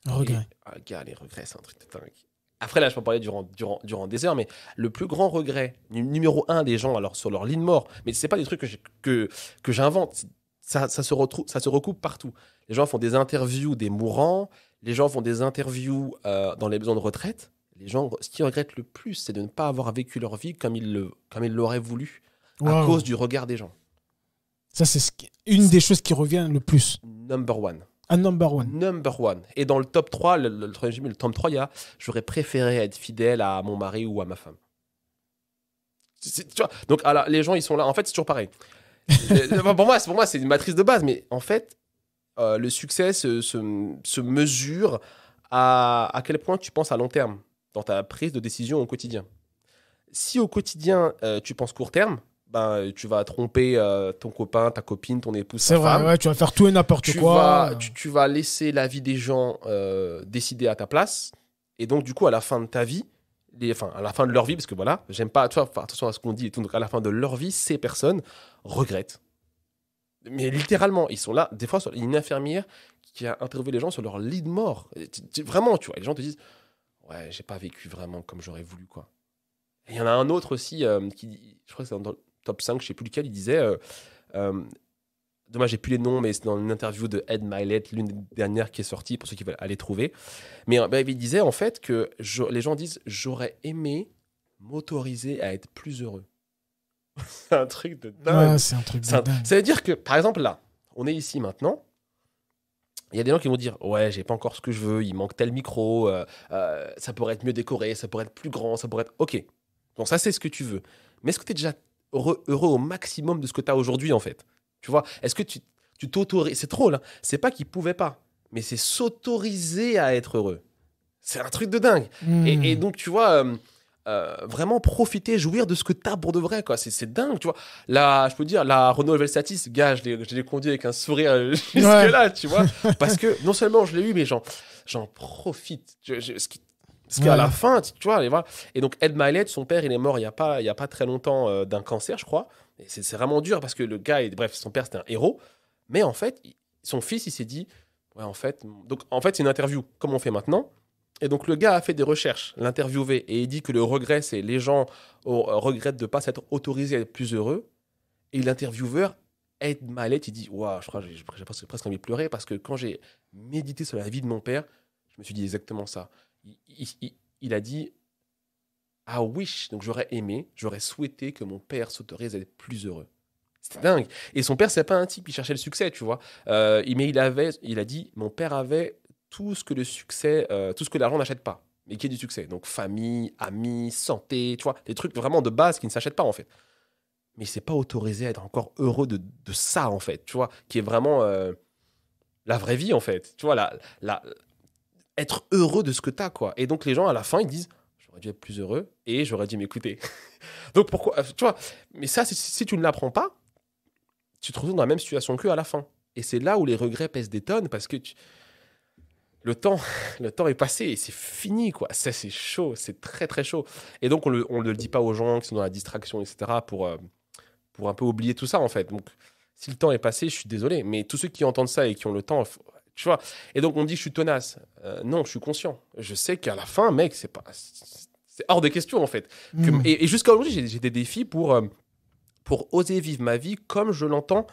Regret. Gars, les regrets, c'est un truc de dingue. Après, là, je peux en parler durant des heures, mais le plus grand regret, numéro un des gens, alors sur leur lit de mort, mais c'est pas des trucs que j'invente. Ça se recoupe partout. Les gens font des interviews des mourants, les gens font des interviews dans les maisons de retraite. Les gens, ce qu'ils regrettent le plus, c'est de ne pas avoir vécu leur vie comme ils l'auraient voulu, à Wow. cause du regard des gens. Ça, c'est une des choses qui revient le plus. Number one. Un number one. Number one. Et dans le top 3, le troisième, le top 3, il y a j'aurais préféré être fidèle à mon mari ou à ma femme. Tu vois, donc les gens, ils sont là. En fait, c'est toujours pareil. Pour moi, c'est une matrice de base. Mais en fait, le succès se mesure à quel point tu penses à long terme dans ta prise de décision au quotidien. Si au quotidien, tu penses court terme, ben, tu vas tromper ton copain, ta copine, ton épouse, C'est ta vrai, femme. ouais, tu vas faire tout et n'importe quoi. Tu vas laisser la vie des gens décider à ta place. Et donc, du coup, à la fin de ta vie, à la fin de leur vie, parce que voilà, j'aime pas, tu vois, faire attention à ce qu'on dit et tout. Donc, à la fin de leur vie, ces personnes regrettent. Mais littéralement, ils sont là. Des fois, il y a une infirmière qui a interviewé les gens sur leur lit de mort. Vraiment, tu vois, les gens te disent ouais, j'ai pas vécu vraiment comme j'aurais voulu, quoi. Et il y en a un autre aussi je crois que c'est dans le top 5, je sais plus lequel, il disait euh, dommage, j'ai plus les noms, mais c'est dans une interview de Ed Milet, l'une des dernières qui est sortie, pour ceux qui veulent aller trouver. Mais il disait en fait que les gens disent j'aurais aimé m'autoriser à être plus heureux. C'est un truc de dingue. Ouais, c'est un truc de dingue. Ça veut dire que, par exemple, là, on est ici maintenant. Il y a des gens qui vont dire ouais, j'ai pas encore ce que je veux, il manque tel micro, ça pourrait être mieux décoré, ça pourrait être plus grand, ça pourrait être. Ok. Donc, ça, c'est ce que tu veux. Mais est-ce que tu es déjà heureux au maximum de ce que tu as aujourd'hui, en fait? Tu vois, est-ce que tu t'autorises. C'est trop, là. C'est pas qu'ils pouvaient pas, mais c'est s'autoriser à être heureux. C'est un truc de dingue. Et donc, tu vois, vraiment profiter, jouir de ce que t'as pour de vrai, quoi. C'est dingue, tu vois. Là, je peux dire, la Renault Velsatis, gars, je l'ai conduit avec un sourire jusque-là, tu vois. Parce que non seulement je l'ai eu, mais j'en profite. Parce qu'à la fin, tu vois, voilà. Et donc, Ed Milet, son père, il est mort il y a pas très longtemps d'un cancer, je crois. Et c'est vraiment dur parce que le gars, bref, son père, c'était un héros. Mais en fait, son fils, il s'est dit, ouais, en fait. Donc, en fait, c'est une interview, comme on fait maintenant. Et donc, le gars a fait des recherches, l'interviewé, et il dit que le regret, c'est les gens regrettent de ne pas s'être autorisés à être plus heureux. Et l'intervieweur, Ed Milet, il dit, waouh, je crois que j'ai presque envie de pleurer parce que quand j'ai médité sur la vie de mon père, je me suis dit exactement ça. Il a dit I wish, donc j'aurais souhaité que mon père s'autorise à être plus heureux. C'était dingue. Et son père, c'est pas un type qui cherchait le succès, tu vois. Mais il a dit mon père avait tout ce que le succès, tout ce que l'argent n'achète pas, mais qui est du succès. Donc famille, amis, santé, tu vois, des trucs vraiment de base qui ne s'achètent pas en fait. Mais il s'est pas autorisé à être encore heureux de ça en fait, tu vois, qui est vraiment la vraie vie en fait. Tu vois, être heureux de ce que t'as, quoi. Et donc, les gens, à la fin, ils disent j'aurais dû être plus heureux et j'aurais dû m'écouter. Donc, pourquoi tu vois, mais ça, si tu ne l'apprends pas, tu te retrouves dans la même situation qu'eux à la fin. Et c'est là où les regrets pèsent des tonnes parce que le temps, le temps est passé et c'est fini, quoi. Ça, c'est chaud, c'est très, très chaud. Et donc, on ne le dit pas aux gens qui sont dans la distraction, etc., pour un peu oublier tout ça, en fait. Donc, si le temps est passé, je suis désolé. Mais tous ceux qui entendent ça et qui ont le temps, tu vois. Et donc, on me dit que je suis tenace. Non, je suis conscient. Je sais qu'à la fin, mec, c'est hors de question, en fait. Et jusqu'à aujourd'hui, j'ai des défis pour oser vivre ma vie comme je l'entends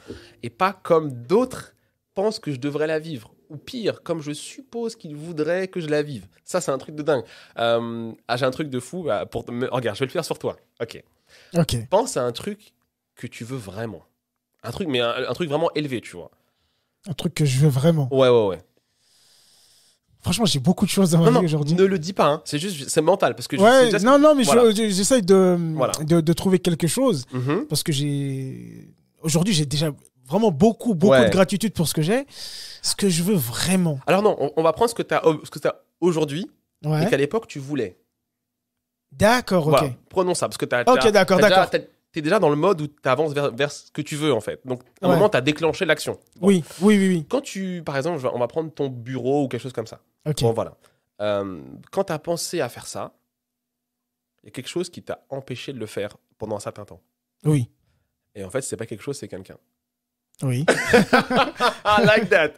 et pas comme d'autres pensent que je devrais la vivre. Ou pire, comme je suppose qu'ils voudraient que je la vive. Ça, c'est un truc de dingue. J'ai un truc de fou. Regarde, je vais le faire sur toi. Ok. Pense à un truc que tu veux vraiment. Un truc, mais un truc vraiment élevé, tu vois. Un truc que je veux vraiment. Ouais. Franchement, j'ai beaucoup de choses dans ma vie aujourd'hui. Ne le dis pas, hein. C'est mental. Parce que mais voilà. j'essaye de trouver quelque chose. Parce que aujourd'hui, j'ai déjà vraiment beaucoup de gratitude pour ce que j'ai. Ce que je veux vraiment. Alors non, on va prendre ce que tu as aujourd'hui et qu'à l'époque, tu voulais. D'accord, ok. Voilà, prenons ça. Parce que t'es déjà dans le mode où tu avances vers ce que tu veux, en fait. Donc, à un moment, tu as déclenché l'action. Bon. Oui. Quand par exemple, on va prendre ton bureau ou quelque chose comme ça. Ok. Bon, voilà. Quand tu as pensé à faire ça, il y a quelque chose qui t'a empêché de le faire pendant un certain temps. Oui. Et en fait, c'est pas quelque chose, c'est quelqu'un. Oui. I like that.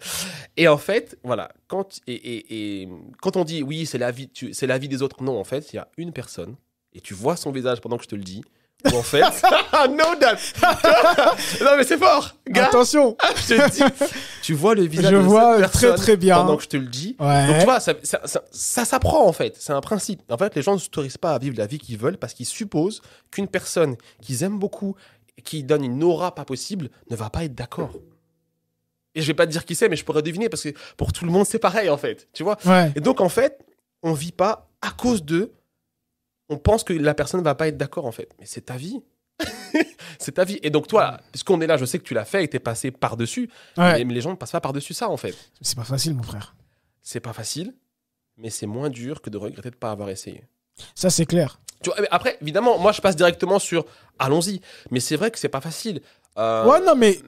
Et en fait, voilà, quand on dit oui, c'est la vie des autres, non, en fait, il y a une personne, et tu vois son visage pendant que je te le dis, où en fait, know that. Non, mais c'est fort, gars. Attention. Je te dis, tu vois le visage Je de vois cette personne très bien. pendant que je te le dis. Ouais. Donc tu vois, ça s'apprend en fait. C'est un principe. En fait, les gens ne s'autorisent pas à vivre la vie qu'ils veulent parce qu'ils supposent qu'une personne qu'ils aiment beaucoup, qui donne une aura pas possible, ne va pas être d'accord. Et je vais pas te dire qui c'est, mais je pourrais deviner parce que pour tout le monde c'est pareil en fait. Tu vois. Ouais. Et donc en fait, on vit pas à cause d'eux. On pense que la personne va pas être d'accord en fait. Mais c'est ta vie. C'est ta vie. Et donc toi, puisqu'on est là, je sais que tu l'as fait et t'es passé par-dessus. Ouais. Mais les gens ne passent pas par-dessus ça en fait. C'est pas facile, mon frère. C'est pas facile, mais c'est moins dur que de regretter de pas avoir essayé. Ça, c'est clair. Tu vois, après, évidemment, moi je passe directement sur allons-y. Mais c'est vrai que c'est pas facile. Ouais, non, mais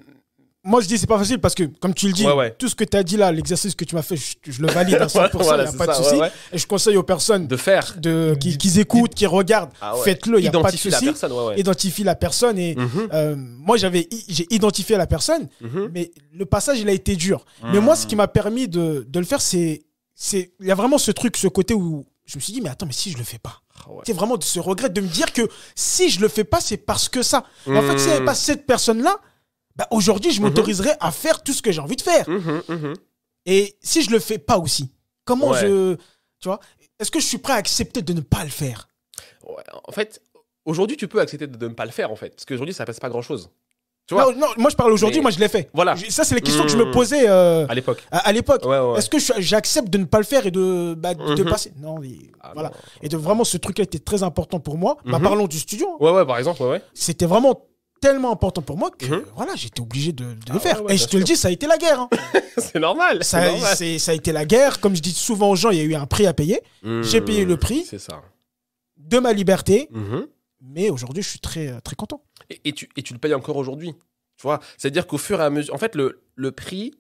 moi je dis c'est pas facile parce que, comme tu le dis, Ouais. tout ce que tu as dit là, l'exercice que tu m'as fait, je le valide à 100%, Voilà, il n'y c'est a pas de ça, souci. ouais. Et je conseille aux personnes De faire. qui écoutent, qui regardent, Ah ouais. faites-le, il n'y a pas de Identifie la souci. personne, ouais. Identifie la personne. Et moi, j'ai identifié la personne, mais le passage, il a été dur. Mais moi, ce qui m'a permis de le faire, il y a vraiment ce côté où je me suis dit, mais attends, mais si je le fais pas. Ouais. C'est vraiment ce regret de me dire que si je le fais pas, c'est parce que ça. Et en fait, s'il n'y avait pas cette personne-là, bah aujourd'hui, je m'autoriserais à faire tout ce que j'ai envie de faire. Et si je le fais pas aussi, comment tu vois, est-ce que je suis prêt à accepter de ne pas le faire? Ouais, en fait, aujourd'hui, tu peux accepter de ne pas le faire, en fait. Parce qu'aujourd'hui, ça ne pèse pas grand-chose. Tu vois, non, moi je parle aujourd'hui, moi je l'ai fait. Voilà. Ça, c'est les questions que je me posais à l'époque. À l'époque. Ouais. Est-ce que j'accepte de ne pas le faire et de passer? Non, voilà. Non. Et de vraiment, ce truc-là était très important pour moi. Bah, parlons du studio. Ouais, par exemple, ouais. C'était vraiment tellement important pour moi que voilà, j'étais obligé de le faire. Et je te le dis, ça a été la guerre. Hein. C'est normal. Ça a été la guerre. Comme je dis souvent aux gens, il y a eu un prix à payer. J'ai payé le prix de ma liberté. Mais aujourd'hui, je suis très, très content. Et tu le payes encore aujourd'hui. Tu vois, c'est-à-dire qu'au fur et à mesure... En fait, le prix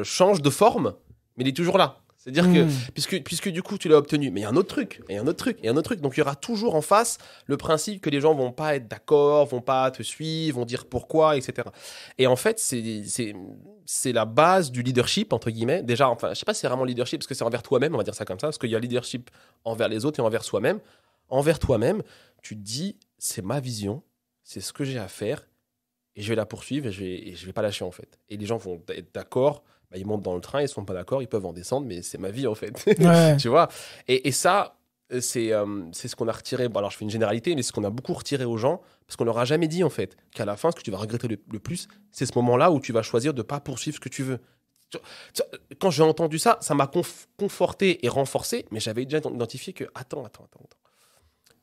change de forme, mais il est toujours là. C'est-à-dire que, puisque du coup, tu l'as obtenu, mais il y a un autre truc, et un autre truc, et un autre truc. Donc, il y aura toujours en face le principe que les gens vont pas être d'accord, vont pas te suivre, vont dire pourquoi, etc. Et en fait, c'est la base du leadership, entre guillemets. Déjà, enfin, je sais pas si c'est vraiment leadership, parce que c'est envers toi-même, on va dire ça comme ça, parce qu'il y a leadership envers les autres et envers soi-même. Envers toi-même, tu te dis, c'est ma vision, c'est ce que j'ai à faire, et je vais la poursuivre, et je vais pas lâcher, en fait. Et les gens vont être d'accord. Bah, ils montent dans le train, ils sont pas d'accord, ils peuvent en descendre, mais c'est ma vie en fait. Ouais. Tu vois, et ça, c'est ce qu'on a retiré. Bon, alors je fais une généralité, mais c'est ce qu'on a beaucoup retiré aux gens, parce qu'on leur a jamais dit en fait qu'à la fin, ce que tu vas regretter le plus, c'est ce moment-là où tu vas choisir de pas poursuivre ce que tu veux. Quand j'ai entendu ça, ça m'a conforté et renforcé, mais j'avais déjà identifié que attends.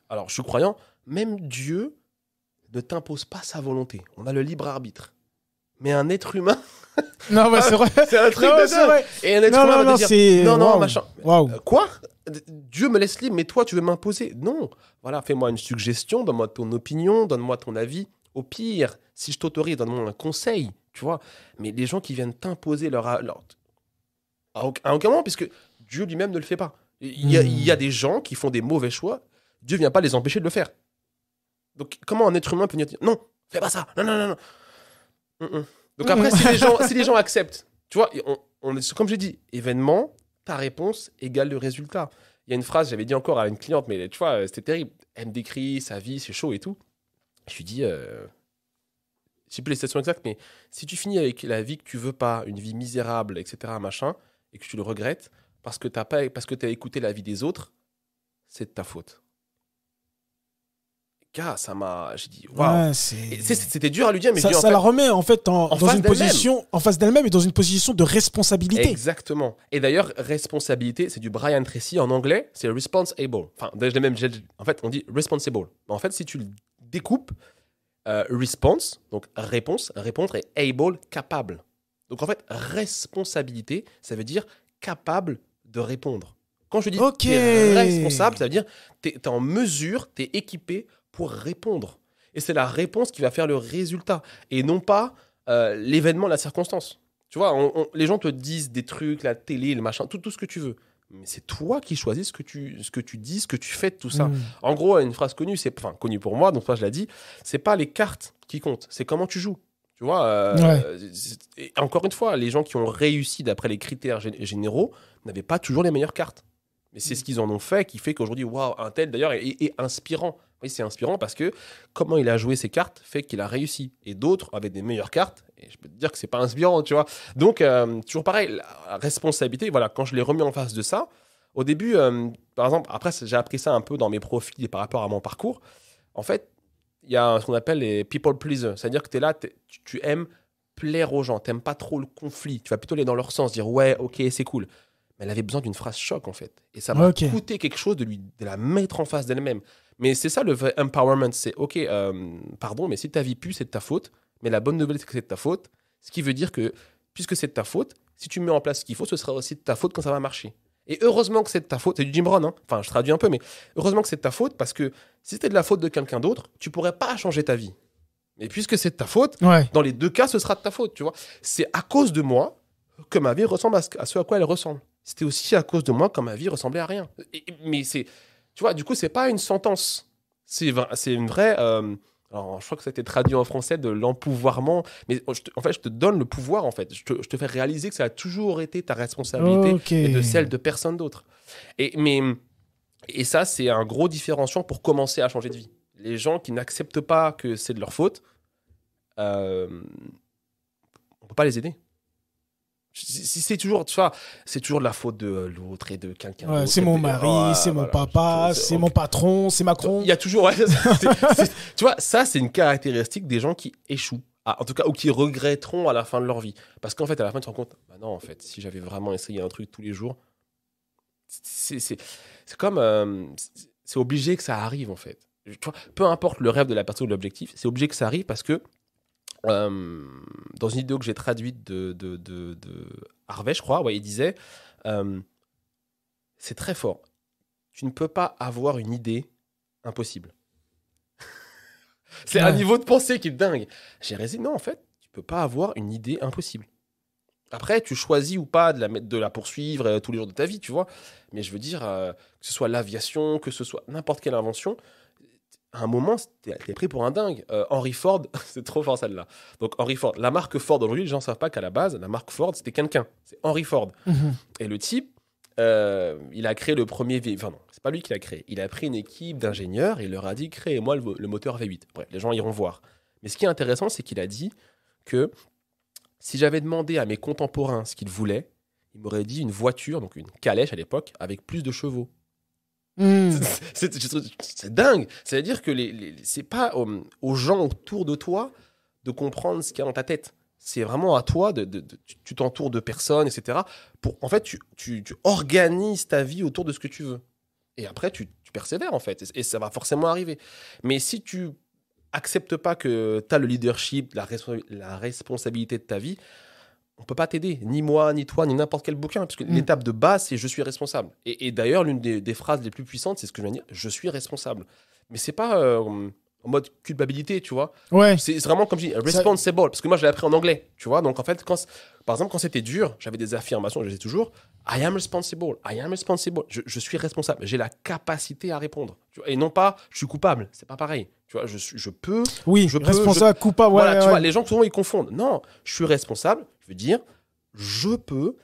Alors je suis croyant, même Dieu ne t'impose pas sa volonté. On a le libre arbitre. Mais un être humain. Non, mais c'est vrai. C'est un truc de dingue. Et un être humain va te dire non, machin. Quoi? Dieu me laisse libre, mais toi, tu veux m'imposer? Non. Voilà, fais-moi une suggestion, donne-moi ton opinion, donne-moi ton avis. Au pire, si je t'autorise, donne-moi un conseil, tu vois. Mais les gens qui viennent t'imposer à aucun moment, puisque Dieu lui-même ne le fait pas. Il y a des gens qui font des mauvais choix. Dieu ne vient pas les empêcher de le faire. Donc, comment un être humain peut venir dire non, fais pas ça, non. Donc après, si les gens acceptent, tu vois, comme j'ai dit, événement, ta réponse égale le résultat. Il y a une phrase, j'avais dit encore à une cliente, mais tu vois, c'était terrible. Elle me décrit sa vie, c'est chaud et tout. Je lui dis, je sais plus les citations exactes, mais si tu finis avec la vie que tu veux pas, une vie misérable, etc., machin, et que tu le regrettes, parce que t'as écouté la vie des autres, c'est de ta faute. Ça m'a... J'ai dit, waouh. Ouais, c'était dur à lui dire, mais ça la remet en fait dans une position, en face d'elle-même et dans une position de responsabilité. Exactement. Et d'ailleurs, responsabilité, c'est du Brian Tracy en anglais, c'est responsible. Enfin, en fait, on dit responsible. En fait, si tu le découpes, response, donc réponse, répondre, et able, capable. Donc en fait, responsabilité, ça veut dire capable de répondre. Quand je dis t'es responsable, ça veut dire t'es en mesure, t'es équipé pour répondre. Et c'est la réponse qui va faire le résultat. Et non pas l'événement, la circonstance. Tu vois, les gens te disent des trucs, la télé, le machin, tout ce que tu veux. Mais c'est toi qui choisis ce que tu dis, ce que tu fais de tout ça. En gros, une phrase connue, connue pour moi, donc toi je l'ai dit, c'est pas les cartes qui comptent, c'est comment tu joues. Tu vois, et encore une fois, les gens qui ont réussi d'après les critères généraux n'avaient pas toujours les meilleures cartes. Mais c'est ce qu'ils en ont fait qui fait qu'aujourd'hui, waouh, un tel d'ailleurs est inspirant. Oui, c'est inspirant parce que comment il a joué ses cartes fait qu'il a réussi. Et d'autres avaient des meilleures cartes, et je peux te dire que c'est pas inspirant, tu vois. Donc, toujours pareil, la responsabilité, voilà, quand je l'ai remis en face de ça, au début, par exemple, après, j'ai appris ça un peu dans mes profils et par rapport à mon parcours. En fait, il y a ce qu'on appelle les people pleasers. C'est-à-dire que tu es là, tu aimes plaire aux gens. Tu n'aimes pas trop le conflit. Tu vas plutôt aller dans leur sens, dire ouais, ok, c'est cool. Mais elle avait besoin d'une phrase choc, en fait. Et ça m'a coûté quelque chose de la mettre en face d'elle-même. Mais c'est ça le vrai empowerment. C'est ok, pardon, mais si ta vie pue, c'est de ta faute. Mais la bonne nouvelle, c'est que c'est de ta faute. Ce qui veut dire que, puisque c'est de ta faute, si tu mets en place ce qu'il faut, ce sera aussi de ta faute quand ça va marcher. Et heureusement que c'est de ta faute, c'est du Jim Brown, hein. Enfin je traduis un peu, mais heureusement que c'est de ta faute parce que si c'était de la faute de quelqu'un d'autre, tu pourrais pas changer ta vie. Mais puisque c'est de ta faute, dans les deux cas, ce sera de ta faute, tu vois. C'est à cause de moi que ma vie ressemble à ce à quoi elle ressemble. C'était aussi à cause de moi que ma vie ressemblait à rien. Mais c'est, tu vois, du coup, c'est pas une sentence. C'est une vraie... alors, je crois que ça a été traduit en français de l'empouvoirment. Mais en fait, je te donne le pouvoir, en fait. Je te fais réaliser que ça a toujours été ta responsabilité et de celle de personne d'autre. Et ça, c'est un gros différenciant pour commencer à changer de vie. Les gens qui n'acceptent pas que c'est de leur faute, on ne peut pas les aider. Si c'est toujours, tu vois, c'est toujours de la faute de l'autre et de quelqu'un d'autre. C'est mon mari, c'est mon papa, c'est mon patron, c'est Macron. Il y a toujours... tu vois, ça, c'est une caractéristique des gens qui échouent. En tout cas, ou qui regretteront à la fin de leur vie. Parce qu'en fait, à la fin, tu te rends compte, bah non, en fait, si j'avais vraiment essayé un truc tous les jours, c'est comme... c'est obligé que ça arrive, en fait. Tu vois, peu importe le rêve de la personne ou l'objectif, c'est obligé que ça arrive parce que dans une vidéo que j'ai traduite de Harvey, je crois, ouais, il disait c'est très fort. Tu ne peux pas avoir une idée impossible. C'est un niveau de pensée qui est dingue. J'ai résisté. Non, en fait, tu peux pas avoir une idée impossible. Après, tu choisis ou pas de la poursuivre tous les jours de ta vie, tu vois. Mais je veux dire, que ce soit l'aviation, que ce soit n'importe quelle invention, à un moment, t'es pris pour un dingue. Henry Ford, c'est trop fort celle-là. Donc Henry Ford, la marque Ford, aujourd'hui, les gens ne savent pas qu'à la base, la marque Ford, c'était quelqu'un. C'est Henry Ford. Et le type, il a créé le premier Enfin non, c'est pas lui qui l'a créé. Il a pris une équipe d'ingénieurs et il leur a dit, créez-moi le moteur V8. Bref, les gens iront voir. Mais ce qui est intéressant, c'est qu'il a dit que si j'avais demandé à mes contemporains ce qu'ils voulaient, ils m'auraient dit une voiture, donc une calèche à l'époque, avec plus de chevaux. C'est dingue. C'est-à-dire que c'est pas aux gens autour de toi de comprendre ce qu'il y a dans ta tête. C'est vraiment à toi, tu t'entoures de personnes, etc. En fait, tu organises ta vie autour de ce que tu veux. Et après, tu persévères, en fait. Et ça va forcément arriver. Mais si tu acceptes pas que tu as le leadership, la responsabilité de ta vie, on peut pas t'aider, ni moi, ni toi, ni n'importe quel bouquin, parce que l'étape de base, c'est je suis responsable. Et d'ailleurs, l'une des phrases les plus puissantes, c'est ce que je viens de dire, je suis responsable. Mais c'est pas en mode culpabilité, tu vois. Ouais. C'est vraiment comme je dis, responsible, parce que moi, je l'ai appris en anglais, tu vois. Donc en fait, par exemple, quand c'était dur, j'avais des affirmations, je les ai toujours, I am responsible, je suis responsable, j'ai la capacité à répondre. Tu vois, et non pas, je suis coupable, c'est pas pareil. Tu vois, je peux... Oui, responsable, coupable, ouais. Voilà, tu vois, les gens, souvent, ils confondent. Non, je suis responsable, je veux dire, je peux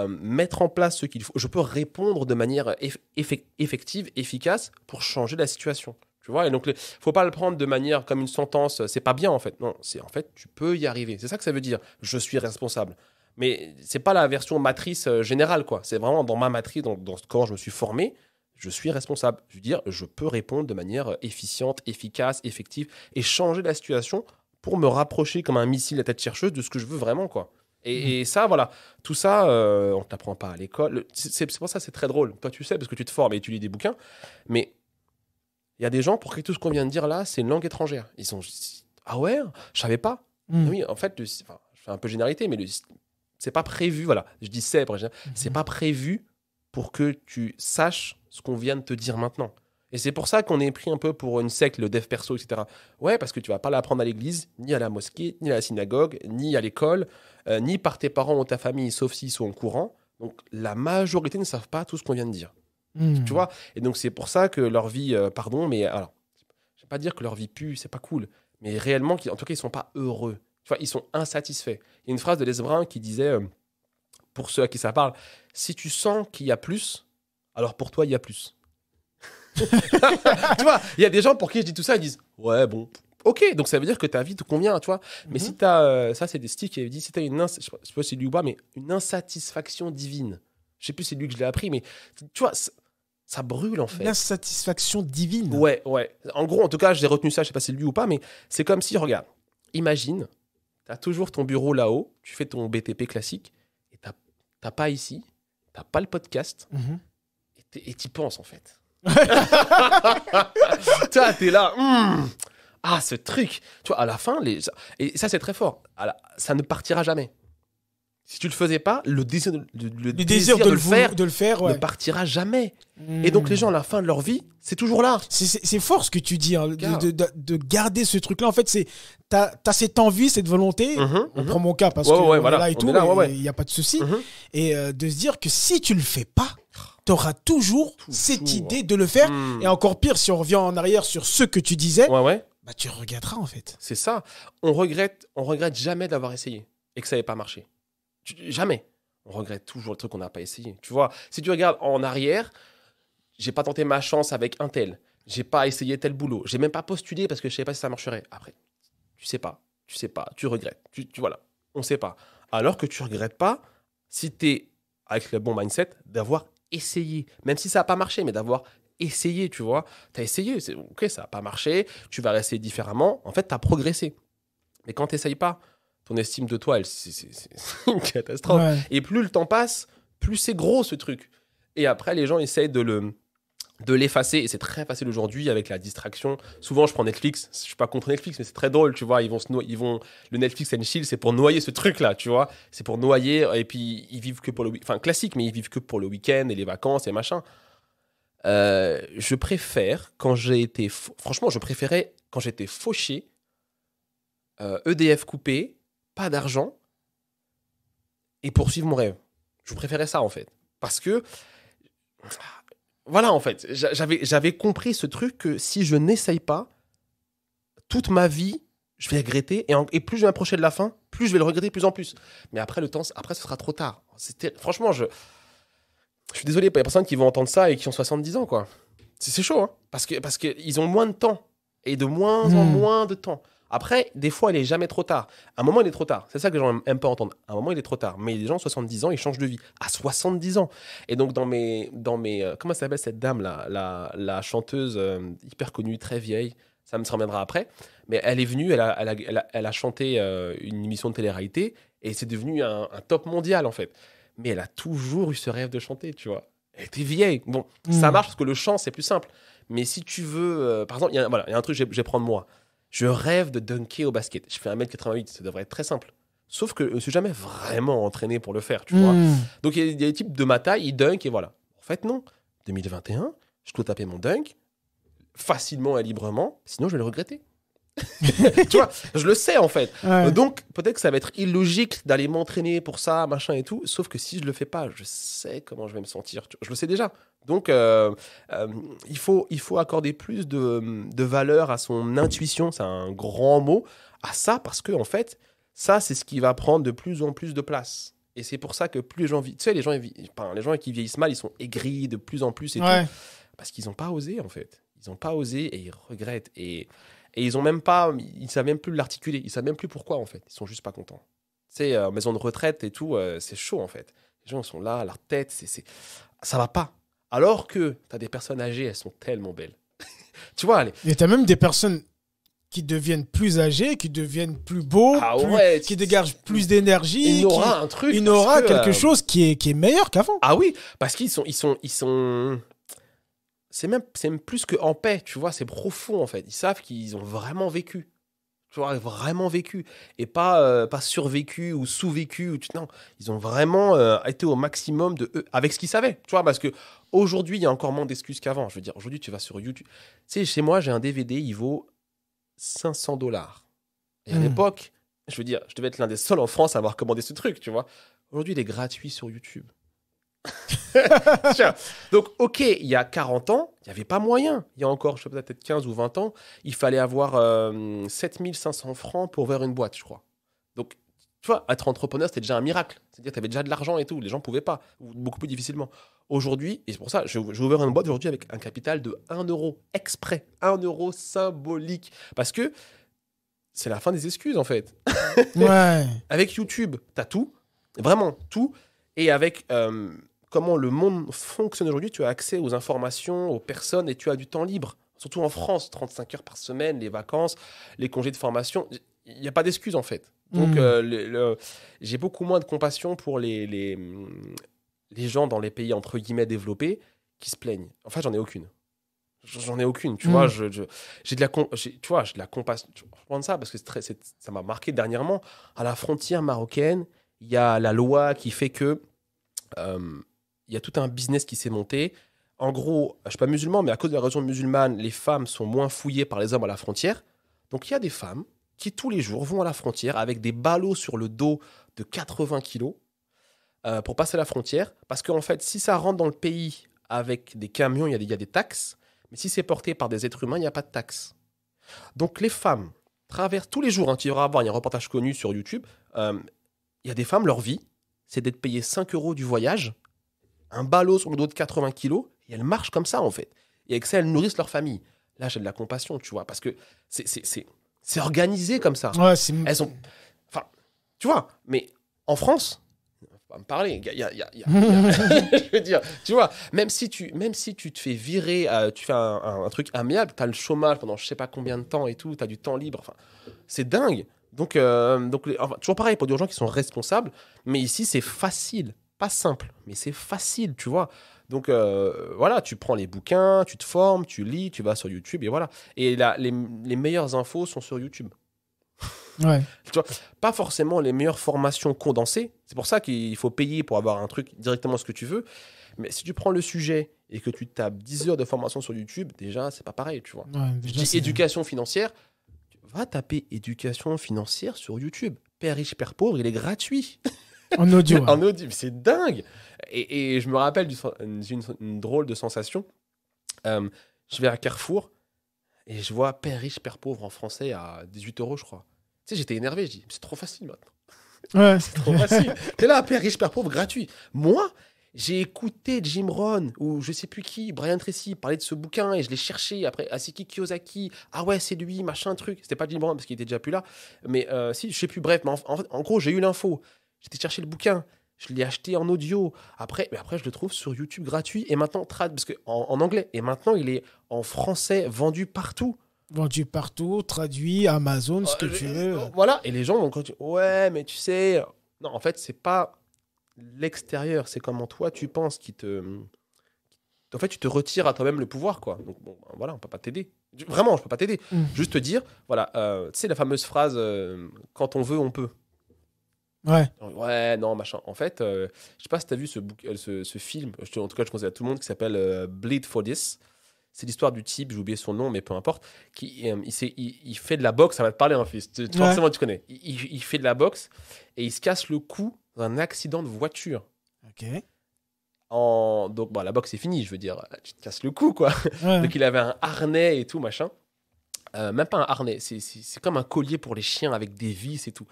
mettre en place ce qu'il faut. Je peux répondre de manière effective, efficace pour changer la situation. Tu vois, et donc, faut pas le prendre de manière comme une sentence. C'est pas bien, en fait. Non, c'est en fait, tu peux y arriver. C'est ça que ça veut dire. Je suis responsable. Mais c'est pas la version matrice générale, quoi. C'est vraiment dans ma matrice, dans comment je me suis formé. Je suis responsable. Je veux dire, je peux répondre de manière efficiente, efficace, effective et changer la situation pour me rapprocher comme un missile à tête chercheuse de ce que je veux vraiment, quoi. Et ça, voilà, tout ça, on ne t'apprend pas à l'école. C'est pour ça que c'est très drôle. Toi, tu sais, parce que tu te formes et tu lis des bouquins. Mais il y a des gens pour qui tout ce qu'on vient de dire là, c'est une langue étrangère. Ils sont ah ouais, je savais pas. Oui, en fait, je fais un peu généralité, mais c'est pas prévu. Voilà, je dis c'est pas prévu pour que tu saches ce qu'on vient de te dire maintenant. Et c'est pour ça qu'on est pris un peu pour une secte, le dev perso, etc. Ouais, parce que tu vas pas l'apprendre à l'église, ni à la mosquée, ni à la synagogue, ni à l'école, ni par tes parents ou ta famille, sauf s'ils sont au courant. Donc, la majorité ne savent pas tout ce qu'on vient de dire. Tu vois. Et donc, c'est pour ça que leur vie, mais alors, je vais pas dire que leur vie pue, c'est pas cool, mais réellement, en tout cas, ils sont pas heureux. Tu vois, ils sont insatisfaits. Il y a une phrase de Les Brun qui disait, pour ceux à qui ça parle, si tu sens qu'il y a plus, alors pour toi, il y a plus. Tu vois, il y a des gens pour qui je dis tout ça, ils disent, ouais, bon, ok, donc ça veut dire que ta vie te convient, tu vois. Mais si tu as, ça c'est des sticks qui dit, si tu as je sais pas si c'est lui ou pas, mais une insatisfaction divine. Je sais plus si c'est lui que je l'ai appris, mais tu vois, ça brûle en fait. L'insatisfaction divine. Ouais. En gros, en tout cas, j'ai retenu ça, je sais pas si c'est lui ou pas, mais c'est comme si, regarde, imagine, tu as toujours ton bureau là-haut, tu fais ton BTP classique, et t'as pas ici, t'as pas le podcast, et t'y penses en fait. Toi, t'es là, ah, ce truc. Tu vois, à la fin, et ça c'est très fort, ça ne partira jamais. Si tu le faisais pas, le désir de le faire ouais. ne partira jamais. Et donc les gens, à la fin de leur vie, c'est toujours là. C'est fort ce que tu dis, hein, de garder ce truc-là. En fait, t'as cette envie, cette volonté. On prend mon cas parce que on est là et tout, il n'y a pas de souci. Et de se dire que si tu le fais pas, t'auras toujours cette idée de le faire. Et encore pire, si on revient en arrière sur ce que tu disais, bah, tu regretteras en fait. C'est ça. On regrette jamais d'avoir essayé et que ça n'avait pas marché. Jamais. On regrette toujours le truc qu'on n'a pas essayé. Tu vois, si tu regardes en arrière, j'ai pas tenté ma chance avec un tel. J'ai pas essayé tel boulot. J'ai même pas postulé parce que je savais pas si ça marcherait. Après, tu sais pas, tu regrettes. Voilà, on sait pas. Alors que tu regrettes pas si tu es avec le bon mindset d'avoir essayé. Même si ça n'a pas marché, mais d'avoir essayé, tu vois. Tu as essayé, ok, ça n'a pas marché, tu vas essayer différemment. En fait, tu as progressé. Mais quand tu n'essayes pas, ton estime de toi, c'est une catastrophe. Ouais. Et plus le temps passe, plus c'est gros ce truc. Et après, les gens essayent de l'effacer. Et c'est très facile aujourd'hui avec la distraction. Souvent, je prends Netflix. Je suis pas contre Netflix, mais c'est très drôle, tu vois. Le Netflix and chill, c'est pour noyer ce truc-là, tu vois. C'est pour noyer. Et puis, ils vivent que pour classique, mais ils vivent que pour le week-end et les vacances et machin. Je préfère franchement, je préférais quand j'étais fauché, EDF coupé, pas d'argent, et poursuivre mon rêve. Je préférais ça, en fait. Parce que, voilà, en fait, j'avais compris ce truc que si je n'essaye pas, toute ma vie, je vais regretter, et plus je vais m'approcher de la fin, plus je vais le regretter de plus en plus. Mais après, ce sera trop tard. Franchement, je suis désolé pour les personnes qui vont entendre ça et qui ont 70 ans, quoi. C'est chaud, hein, parce qu'ils ont moins de temps, et de moins en moins de temps. Après, des fois, il n'est jamais trop tard. À un moment, il est trop tard. C'est ça que les gens n'aiment pas entendre. À un moment, il est trop tard. Mais les gens, 70 ans, ils changent de vie. À 70 ans. Et donc, dans mes comment s'appelle cette dame, la chanteuse hyper connue, très vieille, ça me reviendra après. Mais elle est venue, elle a chanté une émission de télé-réalité et c'est devenu un top mondial, en fait. Mais elle a toujours eu ce rêve de chanter, tu vois. Elle était vieille. Bon, ça marche parce que le chant, c'est plus simple. Mais si tu veux... par exemple, il y a un truc, je vais prendre moi. Je rêve de dunker au basket. Je fais 1m88, ça devrait être très simple. Sauf que je ne suis jamais vraiment entraîné pour le faire, tu vois. Donc, il y a des types de ma taille, ils dunkent et voilà. En fait, non. 2021, je dois taper mon dunk facilement et librement, sinon je vais le regretter. Tu vois, je le sais en fait. Ouais. Donc, peut-être que ça va être illogique d'aller m'entraîner pour ça, machin et tout. Sauf que si je le fais pas, je sais comment je vais me sentir. Je le sais déjà. Donc, il faut accorder plus de valeur à son intuition. C'est un grand mot. À ça, parce que en fait, ça, c'est ce qui va prendre de plus en plus de place. Et c'est pour ça que plus les gens vivent... Tu sais, les gens qui vieillissent mal, ils sont aigris de plus en plus et tout. Parce qu'ils n'ont pas osé, en fait. Ils n'ont pas osé et ils regrettent. Et ils ont même pas... Ils ne savent même plus l'articuler. Ils ne savent même plus pourquoi, en fait. Ils sont juste pas contents. Tu sais, maison de retraite et tout, c'est chaud, en fait. Les gens sont là, leur tête, ça va pas. Alors que tu as des personnes âgées, elles sont tellement belles. Tu vois, et tu as même des personnes qui deviennent plus âgés, qui deviennent plus beaux, qui dégagent plus d'énergie. Il aura un truc. Il aura quelque chose qui est meilleur qu'avant. Ah oui, parce qu'ils sont... C'est même plus qu'en paix, tu vois, c'est profond en fait. Ils savent qu'ils ont vraiment vécu. Tu vois, vraiment vécu. Et pas survécu ou sous-vécu. Non, ils ont vraiment été au maximum de eux, avec ce qu'ils savaient. Tu vois, parce qu'aujourd'hui, il y a encore moins d'excuses qu'avant. Je veux dire, aujourd'hui, tu vas sur YouTube. Tu sais, chez moi, j'ai un DVD, il vaut $500. Et à l'époque, je veux dire, je devais être l'un des seuls en France à avoir commandé ce truc, tu vois. Aujourd'hui, il est gratuit sur YouTube. Donc, ok, il y a 40 ans, il n'y avait pas moyen. Il y a encore, je sais pas, peut-être 15 ou 20 ans, il fallait avoir 7500 francs pour ouvrir une boîte, je crois. Donc, tu vois, être entrepreneur, c'était déjà un miracle. C'est-à-dire que tu avais déjà de l'argent et tout. Les gens ne pouvaient pas, ou beaucoup plus difficilement. Aujourd'hui, et c'est pour ça, j'ai ouvert une boîte aujourd'hui avec un capital de 1 euro exprès. 1 euro symbolique. Parce que c'est la fin des excuses, en fait. Ouais. Avec YouTube, tu as tout. Vraiment, tout. Et avec comment le monde fonctionne aujourd'hui, tu as accès aux informations, aux personnes et tu as du temps libre. Surtout en France, 35 heures par semaine, les vacances, les congés de formation. Il n'y a pas d'excuses, en fait. Donc, j'ai beaucoup moins de compassion pour les gens dans les pays, entre guillemets, développés qui se plaignent. En fait, j'en ai aucune. J'en ai aucune, tu vois. J'ai de la j'ai de la compassion. Je prends ça parce que ça m'a marqué dernièrement. À la frontière marocaine, il y a la loi qui fait que il y a tout un business qui s'est monté. En gros, je ne suis pas musulman, mais à cause de la religion musulmane, les femmes sont moins fouillées par les hommes à la frontière. Donc, il y a des femmes qui, tous les jours, vont à la frontière avec des ballots sur le dos de 80 kilos pour passer la frontière. Parce qu'en fait, si ça rentre dans le pays avec des camions, il y a des taxes. Mais si c'est porté par des êtres humains, il n'y a pas de taxes. Donc, les femmes traversent tous les jours. Il y a un reportage connu sur YouTube. Il y a des femmes, leur vie, c'est d'être payées 5 euros du voyage, un ballot sur le dos de 80 kilos, et elles marchent comme ça, en fait. Et avec ça, elles nourrissent leur famille. Là, j'ai de la compassion, tu vois, parce que c'est organisé comme ça. Ouais, Elles sont... Enfin, tu vois, mais en France, on va me parler, je veux dire, tu vois, même si tu te fais virer, tu fais un truc amiable, tu as le chômage pendant je sais pas combien de temps et tout, tu as du temps libre, enfin, c'est dingue. Donc toujours pareil pour des gens qui sont responsables, mais ici, c'est facile. Pas simple, mais c'est facile, tu vois. Donc voilà, tu prends les bouquins, tu te formes, tu lis, tu vas sur YouTube et voilà. Et là, les meilleures infos sont sur YouTube. Ouais. Tu vois, pas forcément les meilleures formations condensées. C'est pour ça qu'il faut payer pour avoir un truc directement ce que tu veux. Mais si tu prends le sujet et que tu tapes 10 heures de formation sur YouTube, déjà, c'est pas pareil, tu vois. Ouais, Je déjà, dis éducation financière, va taper éducation financière sur YouTube. Père riche, père pauvre, il est gratuit. En audio. Ouais. En audio, c'est dingue. Et je me rappelle une drôle de sensation. Je vais à Carrefour et je vois Père riche, père pauvre en français à 18 euros, je crois. Tu sais, j'étais énervé. Je dis, c'est trop facile maintenant. Ouais. C'est trop facile. T'es là, Père riche, père pauvre, gratuit. Moi, j'ai écouté Jim Rohn ou je sais plus qui, Brian Tracy, parler de ce bouquin et je l'ai cherché après. Asiki Kiyosaki. Ah ouais, c'est lui, machin, truc. C'était pas Jim Rohn parce qu'il était déjà plus là. Mais si, je sais plus. Bref, mais en gros, j'ai eu l'info. J'étais chercher le bouquin. Je l'ai acheté en audio. Après, je le trouve sur YouTube gratuit. Et maintenant, parce que en anglais. Et maintenant, il est en français, vendu partout. Vendu partout, traduit, Amazon, ce que tu veux. Voilà. Et les gens vont continuer. Ouais, mais tu sais. Non, en fait, c'est pas l'extérieur. C'est comment toi, tu penses En fait, tu te retires à toi-même le pouvoir, quoi. Donc, bon, voilà, on peut pas t'aider. Vraiment, je peux pas t'aider. Juste te dire, voilà, tu sais, la fameuse phrase quand on veut, on peut. Ouais. Ouais, non, machin. En fait, je sais pas si tu as vu ce film, en tout cas, je conseille à tout le monde, qui s'appelle Bleed for This. C'est l'histoire du type, j'ai oublié son nom, mais peu importe, il fait de la boxe, ça va te parler, hein, fils. Forcément, tu connais. Il fait de la boxe et il se casse le cou dans un accident de voiture. Ok. Donc, bon, la boxe, c'est fini, je veux dire, tu te casses le cou, quoi. Ouais. Donc, il avait un harnais et tout, machin. Même pas un harnais, c'est comme un collier pour les chiens avec des vis et tout.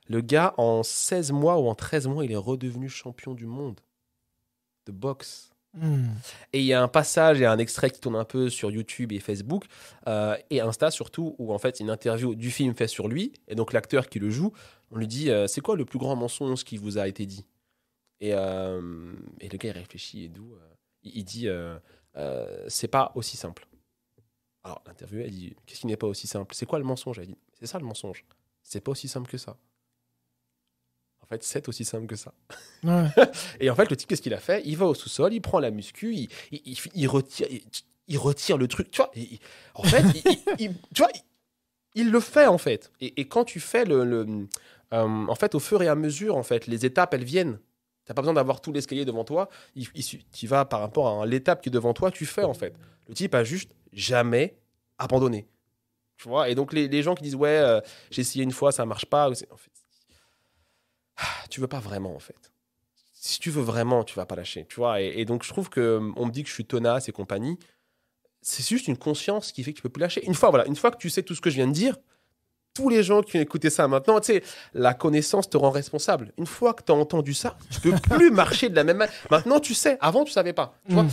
Le gars, en 16 mois ou en 13 mois, il est redevenu champion du monde de boxe. Et il y a un passage et un extrait qui tourne un peu sur YouTube et Facebook et Insta surtout, où en fait une interview du film fait sur lui. Et donc l'acteur qui le joue, on lui dit c'est quoi le plus grand mensonge qui vous a été dit et le gars il réfléchit et d'où il dit c'est pas aussi simple. Alors l'interview elle dit qu'est-ce qui n'est pas aussi simple? C'est quoi le mensonge? Elle dit c'est ça le mensonge. C'est pas aussi simple que ça. En fait, c'est aussi simple que ça. Ouais. Et en fait, le type, qu'est-ce qu'il a fait? Il va au sous-sol, il prend la muscu, il retire le truc. Tu vois, en fait, tu vois, il le fait, en fait. Et quand tu fais en fait, au fur et à mesure, en fait, les étapes, elles viennent. Tu n'as pas besoin d'avoir tout l'escalier devant toi. Tu vas par rapport à l'étape qui est devant toi, tu fais, en fait. Le type a juste jamais abandonné. Tu vois? Et donc, les gens qui disent, ouais, j'ai essayé une fois, ça ne marche pas. En fait, tu veux pas vraiment, en fait. Si tu veux vraiment, tu vas pas lâcher, tu vois. Et donc, je trouve qu'on me dit que je suis tenace et compagnie. C'est juste une conscience qui fait que tu peux plus lâcher. Une fois que tu sais tout ce que je viens de dire, tous les gens qui ont écouté ça maintenant, tu sais, la connaissance te rend responsable. Une fois que tu as entendu ça, tu peux plus marcher de la même manière. Maintenant, tu sais. Avant, tu savais pas. Tu vois,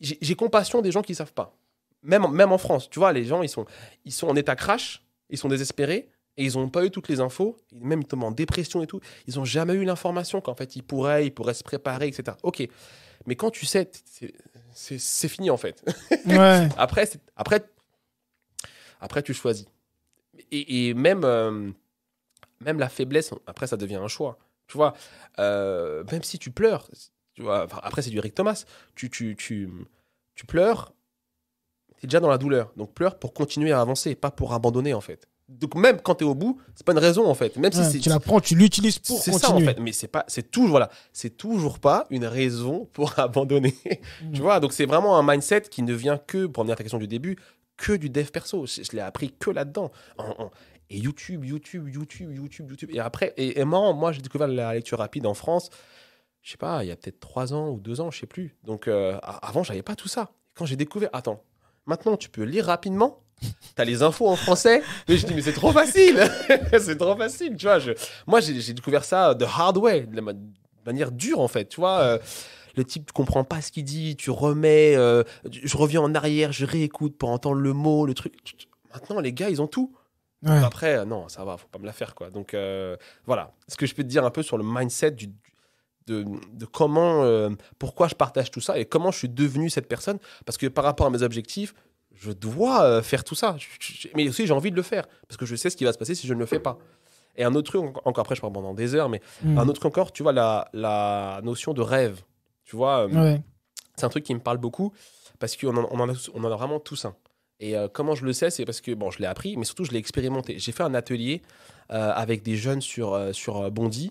j'ai compassion des gens qui savent pas. Même en France, tu vois, les gens, ils sont en état crash, ils sont désespérés, et ils n'ont pas eu toutes les infos, même ils tombent en dépression et tout. Ils n'ont jamais eu l'information qu'en fait, ils pourraient se préparer, etc. Ok, mais quand tu sais, c'est fini, en fait. Ouais. Après, tu choisis. Et même la faiblesse, après, ça devient un choix. Tu vois, même si tu pleures, tu vois, enfin, après, c'est du Eric Thomas, tu pleures, tu es déjà dans la douleur. Donc, pleure pour continuer à avancer, pas pour abandonner, en fait. Donc, même quand tu es au bout, c'est pas une raison, en fait. Même si tu la prends, tu l'utilises pour continuer. C'est ça, en fait. Mais c'est toujours pas une raison pour abandonner. Tu vois, donc c'est vraiment un mindset qui ne vient que, pour revenir à ta question du début, que du dev perso. Je l'ai appris que là-dedans. Et YouTube. Et après, et marrant, moi, j'ai découvert la lecture rapide en France, je sais pas, il y a peut-être 3 ans ou 2 ans, je sais plus. Donc, avant, j'avais pas tout ça. Quand j'ai découvert, attends, maintenant, tu peux lire rapidement. T'as les infos en français. Mais je dis, mais c'est trop facile. C'est trop facile, tu vois. Moi, j'ai découvert ça de hard way, de manière dure, en fait. Tu vois, le type, tu comprends pas ce qu'il dit, tu remets, je reviens en arrière, je réécoute pour entendre le mot, le truc. Maintenant, les gars, ils ont tout. Ouais. Après, non, ça va, faut pas me la faire, quoi. Donc, voilà. Ce que je peux te dire un peu sur le mindset de comment, pourquoi je partage tout ça et comment je suis devenu cette personne. Parce que par rapport à mes objectifs, je dois faire tout ça. Mais aussi, j'ai envie de le faire. Parce que je sais ce qui va se passer si je ne le fais pas. Et un autre truc, encore après, je parle pendant des heures, mais un autre truc encore, tu vois, la notion de rêve. Tu vois, Ouais. c'est un truc qui me parle beaucoup parce qu'on en a vraiment tous un. Et comment je le sais, c'est parce que, bon, je l'ai appris, mais surtout, je l'ai expérimenté. J'ai fait un atelier avec des jeunes sur Bondy,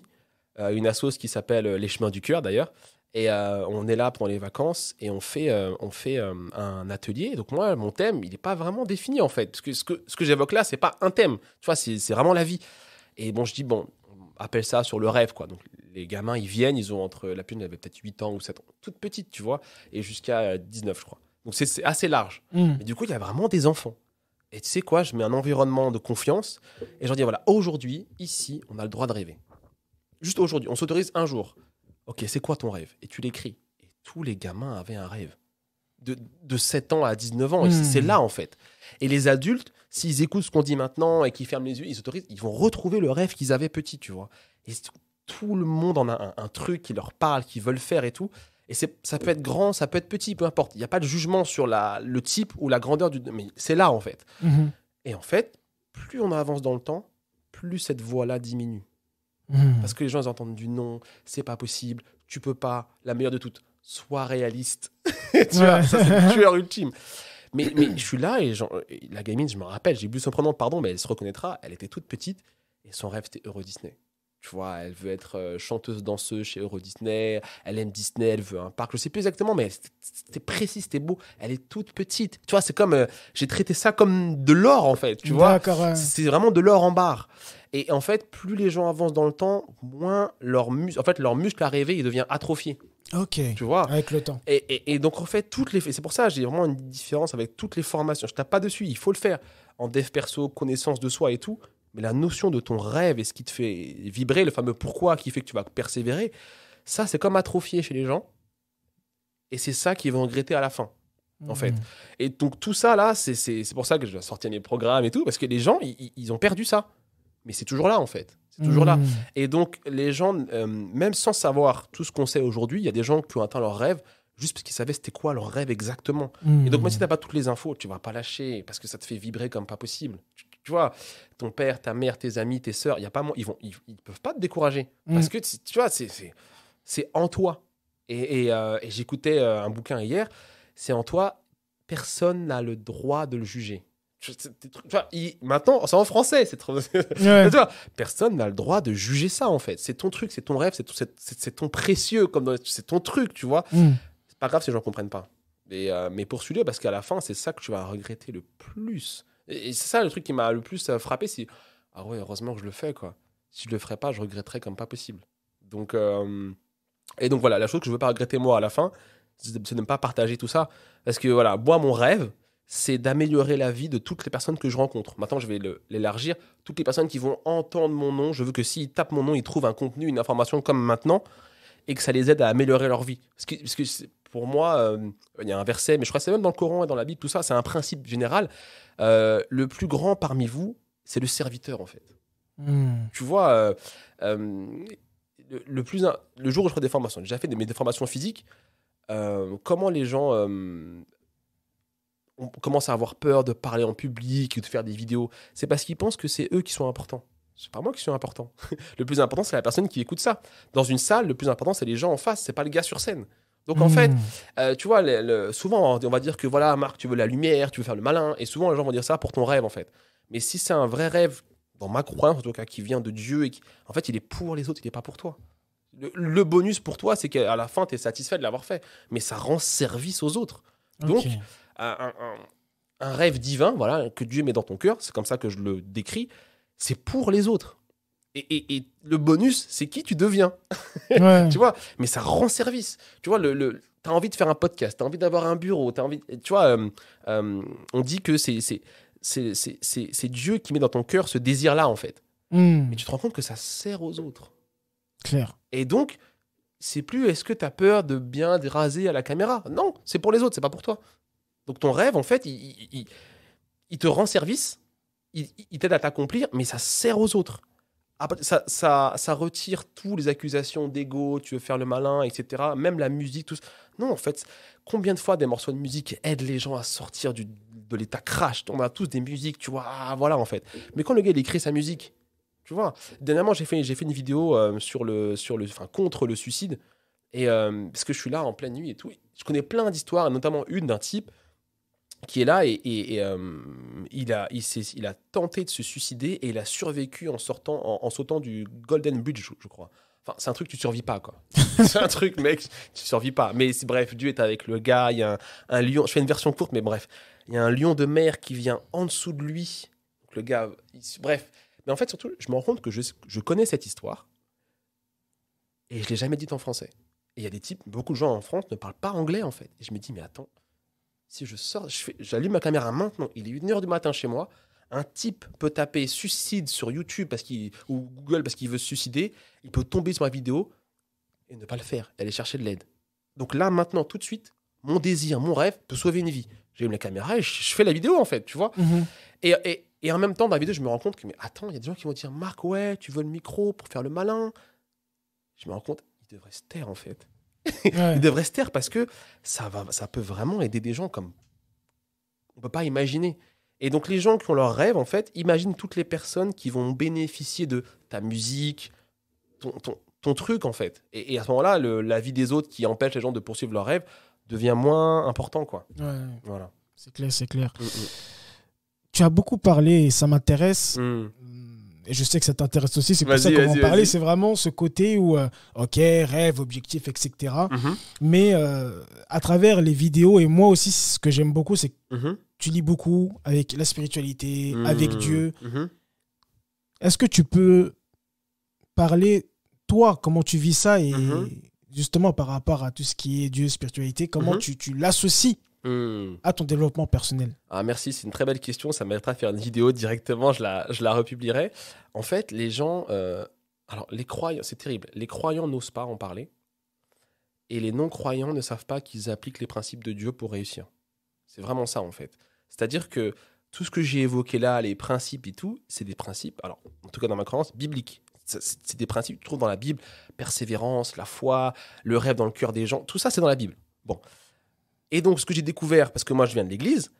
une assoce qui s'appelle Les Chemins du Cœur, d'ailleurs. Et on est là pendant les vacances et on fait un atelier. Donc moi, mon thème, il n'est pas vraiment défini, en fait. Parce que ce que j'évoque là, c'est pas un thème. Tu vois, c'est vraiment la vie. Et bon, je dis, bon, on appelle ça sur le rêve, quoi. Donc les gamins, ils viennent, ils ont la plus, elle avait peut-être 8 ans ou 7 ans, toute petite, tu vois, et jusqu'à 19, je crois. Donc c'est assez large. Mais du coup, il y a vraiment des enfants. Et tu sais quoi, je mets un environnement de confiance et je leur dis, voilà, aujourd'hui, ici, on a le droit de rêver. Juste aujourd'hui, on s'autorise un jour. Ok, c'est quoi ton rêve? Et tu l'écris. Et tous les gamins avaient un rêve. De 7 ans à 19 ans. Et c'est là, en fait. Et les adultes, s'ils écoutent ce qu'on dit maintenant et qu'ils ferment les yeux, ils s'autorisent, ils vont retrouver le rêve qu'ils avaient petit, tu vois. Et tout le monde en a un truc qui leur parle, qu'ils veulent faire et tout. Et ça peut être grand, ça peut être petit, peu importe. Il n'y a pas de jugement sur le type ou la grandeur du... Mais c'est là, en fait. Et en fait, plus on avance dans le temps, plus cette voix-là diminue. Parce que les gens ils entendent du non, c'est pas possible, tu peux pas, la meilleure de toutes, sois réaliste. Tu vois, ça c'est le tueur ultime. Mais je suis là et la gamine, je me rappelle, j'ai oublié son prénom, pardon, mais elle se reconnaîtra, elle était toute petite et son rêve c'était Euro Disney. Tu vois, elle veut être chanteuse, danseuse chez Euro Disney, elle aime Disney, elle veut un parc, je sais plus exactement, mais c'était précis, c'était beau. Elle est toute petite. Tu vois, c'est comme, j'ai traité ça comme de l'or en fait, tu vois. C'est vraiment de l'or en barre. Et en fait, plus les gens avancent dans le temps, moins leur muscle à rêver, il devient atrophié. Ok. Tu vois, avec le temps. Et donc, en fait, c'est pour ça, j'ai vraiment une différence avec toutes les formations. Je tape pas dessus, il faut le faire. En dev perso, connaissance de soi et tout. Mais la notion de ton rêve et ce qui te fait vibrer, le fameux pourquoi qui fait que tu vas persévérer, ça, c'est comme atrophié chez les gens. Et c'est ça qu'ils vont regretter à la fin, en fait. Et donc, tout ça, là, c'est pour ça que je dois sortir mes programmes et tout, parce que les gens, ils ont perdu ça. Mais c'est toujours là, en fait. C'est toujours là. Et donc, les gens, même sans savoir tout ce qu'on sait aujourd'hui, il y a des gens qui ont atteint leur rêve juste parce qu'ils savaient c'était quoi leur rêve exactement. Et donc, même si tu n'as pas toutes les infos, tu ne vas pas lâcher parce que ça te fait vibrer comme pas possible. Tu vois, ton père, ta mère, tes amis, tes sœurs, ils ne peuvent pas te décourager. Parce que, tu vois, c'est en toi. Et j'écoutais un bouquin hier, c'est en toi, personne n'a le droit de le juger. Tu vois, maintenant, c'est en français. C'est trop... tu vois, personne n'a le droit de juger ça, en fait. C'est ton truc, c'est ton rêve, c'est ton précieux, c'est ton truc, tu vois. C'est pas grave si les gens ne comprennent pas. Mais poursuis-le, parce qu'à la fin, c'est ça que tu vas regretter le plus. Et c'est ça le truc qui m'a le plus frappé, c'est ah ouais, heureusement que je le fais, quoi. Si je le ferais pas, je regretterais comme pas possible. Donc, et donc voilà, la chose que je veux pas regretter moi à la fin, c'est de ne pas partager tout ça. Parce que voilà, moi, mon rêve, c'est d'améliorer la vie de toutes les personnes que je rencontre. Maintenant, je vais l'élargir. Toutes les personnes qui vont entendre mon nom, je veux que s'ils tapent mon nom, ils trouvent un contenu, une information comme maintenant, et que ça les aide à améliorer leur vie. Parce que pour moi, il y a un verset, mais je crois que c'est même dans le Coran et dans la Bible, tout ça, c'est un principe général. Le plus grand parmi vous, c'est le serviteur, en fait. Tu vois, le jour où je ferai des formations, j'ai déjà fait des formations physiques, comment les gens on commence à avoir peur de parler en public ou de faire des vidéos, c'est parce qu'ils pensent que c'est eux qui sont importants. C'est pas moi qui suis important. Le plus important, c'est la personne qui écoute ça. Dans une salle, le plus important, c'est les gens en face, c'est pas le gars sur scène. Donc en fait, tu vois, souvent, on va dire que voilà, Marc, tu veux la lumière, tu veux faire le malin, et souvent, les gens vont dire ça pour ton rêve, en fait. Mais si c'est un vrai rêve, dans ma croyance, en tout cas, qui vient de Dieu, et en fait, il est pour les autres, il n'est pas pour toi. Le bonus pour toi, c'est qu'à la fin, tu es satisfait de l'avoir fait. Mais ça rend service aux autres. Donc, un rêve divin, voilà, que Dieu met dans ton cœur, c'est comme ça que je le décris, c'est pour les autres. Et le bonus, c'est qui tu deviens. Ouais. Tu vois, mais ça rend service. Tu vois, t'as envie de faire un podcast, t'as envie d'avoir un bureau, t'as envie. Tu vois, on dit que c'est Dieu qui met dans ton cœur ce désir-là, en fait. Mais tu te rends compte que ça sert aux autres. Clair. Et donc, c'est plus est-ce que tu as peur de bien raser à la caméra. Non, c'est pour les autres, c'est pas pour toi. Donc ton rêve, en fait, il te rend service, il t'aide à t'accomplir, mais ça sert aux autres. Après, ça retire toutes les accusations d'ego, tu veux faire le malin, etc. Même la musique, tout ça. Non, en fait, combien de fois des morceaux de musique aident les gens à sortir de l'état crash. On a tous des musiques, tu vois, voilà, en fait. Mais quand le gars, il écrit sa musique, tu vois, dernièrement, j'ai fait une vidéo contre le suicide, et parce que je suis là en pleine nuit et tout. Je connais plein d'histoires, notamment une d'un type qui est là et il a tenté de se suicider et il a survécu en sautant du Golden Bridge, je crois. Enfin, c'est un truc, tu survis pas, quoi. C'est un truc, mec, tu survis pas. Mais bref, Dieu est avec le gars, il y a un lion, je fais une version courte, mais bref, il y a un lion de mer qui vient en dessous de lui. Donc le gars, bref. Mais en fait, surtout, je me rends compte que je connais cette histoire et je l'ai jamais dite en français. Et il y a des types, beaucoup de gens en France ne parlent pas anglais, en fait. Et je me dis, mais attends, si je sors, j'allume ma caméra maintenant, il est 1h du matin chez moi, un type peut taper suicide sur YouTube ou Google parce qu'il veut se suicider, il peut tomber sur ma vidéo et ne pas le faire, aller chercher de l'aide. Donc là, maintenant, tout de suite, mon désir, mon rêve peut sauver une vie. J'allume la caméra et je fais la vidéo, en fait, tu vois. Et en même temps, dans la vidéo, je me rends compte que, mais attends, il y a des gens qui vont dire, Marc, ouais, tu veux le micro pour faire le malin. Je me rends compte, il devrait se taire, en fait. Il devrait se taire parce que ça peut vraiment aider des gens comme on ne peut pas imaginer. Et donc, les gens qui ont leurs rêves, en fait, imaginent toutes les personnes qui vont bénéficier de ta musique, ton truc, en fait. Et à ce moment-là, la vie des autres qui empêche les gens de poursuivre leurs rêves devient moins important, quoi. Ouais. Voilà. C'est clair, c'est clair. Tu as beaucoup parlé et ça m'intéresse. Et je sais que ça t'intéresse aussi, c'est pour ça qu'on va en parler. C'est vraiment ce côté où, ok, rêve, objectif, etc. Mais à travers les vidéos, et moi aussi, ce que j'aime beaucoup, c'est que tu lis beaucoup avec la spiritualité, avec Dieu. Est-ce que tu peux parler, toi, comment tu vis ça et justement par rapport à tout ce qui est Dieu, spiritualité, comment tu l'associes à ton développement personnel? Ah, merci, c'est une très belle question. Ça m'aidera à faire une vidéo directement, je la republierai. En fait, les gens... alors, les croyants, c'est terrible. Les croyants n'osent pas en parler. Et les non-croyants ne savent pas qu'ils appliquent les principes de Dieu pour réussir. C'est vraiment ça, en fait. C'est-à-dire que tout ce que j'ai évoqué là, les principes et tout, c'est des principes, alors, en tout cas dans ma croyance, bibliques. C'est des principes que tu trouves dans la Bible. Persévérance, la foi, le rêve dans le cœur des gens. Tout ça, c'est dans la Bible. Bon. Et donc, ce que j'ai découvert, parce que moi, je viens de l'église,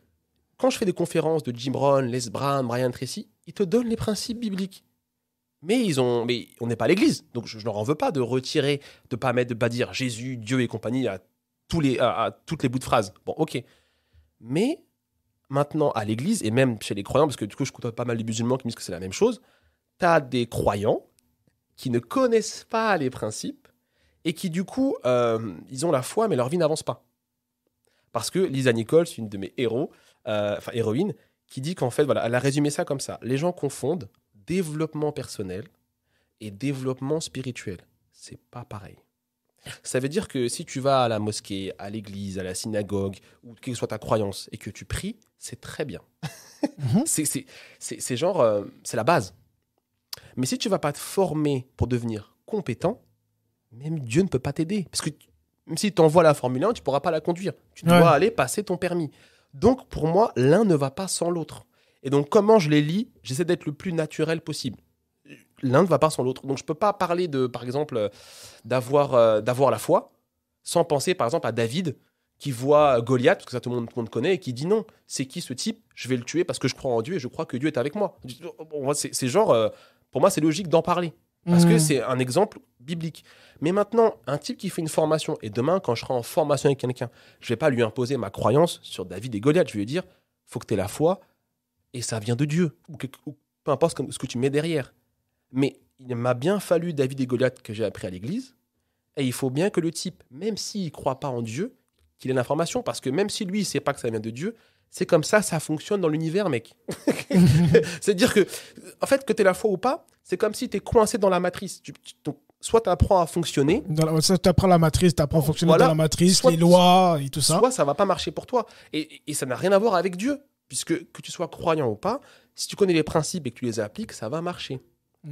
quand je fais des conférences de Jim Rohn, Les Brown, Brian Tracy, ils te donnent les principes bibliques. Mais on n'est pas à l'église. Donc, je ne leur en veux pas de retirer, de ne pas dire Jésus, Dieu et compagnie à toutes les bouts de phrases. Bon, ok. Mais maintenant, à l'église, et même chez les croyants, parce que du coup, je côtoie pas mal de musulmans qui me disent que c'est la même chose, tu as des croyants qui ne connaissent pas les principes et qui, du coup, ils ont la foi, mais leur vie n'avance pas. Parce que Lisa Nichols, une de mes héroïnes, qui dit qu'en fait, voilà, elle a résumé ça comme ça. Les gens confondent développement personnel et développement spirituel. C'est pas pareil. Ça veut dire que si tu vas à la mosquée, à l'église, à la synagogue, ou quelle que soit ta croyance, et que tu pries, c'est très bien. Mhm. C'est genre, c'est la base. Mais si tu vas pas te former pour devenir compétent, même Dieu ne peut pas t'aider. Parce que même si tu envoies la Formule 1, tu pourras pas la conduire. Tu dois Ouais. aller passer ton permis. Donc, pour moi, l'un ne va pas sans l'autre. Et donc, comment je les lis, j'essaie d'être le plus naturel possible. L'un ne va pas sans l'autre. Donc, je peux pas parler de, par exemple, d'avoir la foi sans penser, par exemple, à David qui voit Goliath, parce que ça tout le monde connaît, et qui dit non, c'est qui ce type? Je vais le tuer parce que je crois en Dieu et je crois que Dieu est avec moi. Bon, c'est genre, pour moi, c'est logique d'en parler. Parce que Mhm. c'est un exemple biblique. Mais maintenant, un type qui fait une formation, et demain, quand je serai en formation avec quelqu'un, je vais pas lui imposer ma croyance sur David et Goliath. Je vais lui dire, faut que tu aies la foi, et ça vient de Dieu. Ou peu importe ce que tu mets derrière. Mais il m'a bien fallu David et Goliath que j'ai appris à l'église. Et il faut bien que le type, même s'il ne croit pas en Dieu, qu'il ait l'information. Parce que même si lui, il ne sait pas que ça vient de Dieu, c'est comme ça fonctionne dans l'univers, mec. C'est-à-dire que, en fait, que tu aies la foi ou pas, c'est comme si tu es coincé dans la matrice. Donc, soit tu apprends à fonctionner, Tu apprends la matrice, tu apprends à fonctionner Voilà. dans la matrice, Soit- les lois et tout ça. soit ça va pas marcher pour toi. Et ça n'a rien à voir avec Dieu. Puisque que tu sois croyant ou pas, si tu connais les principes et que tu les appliques, ça va marcher.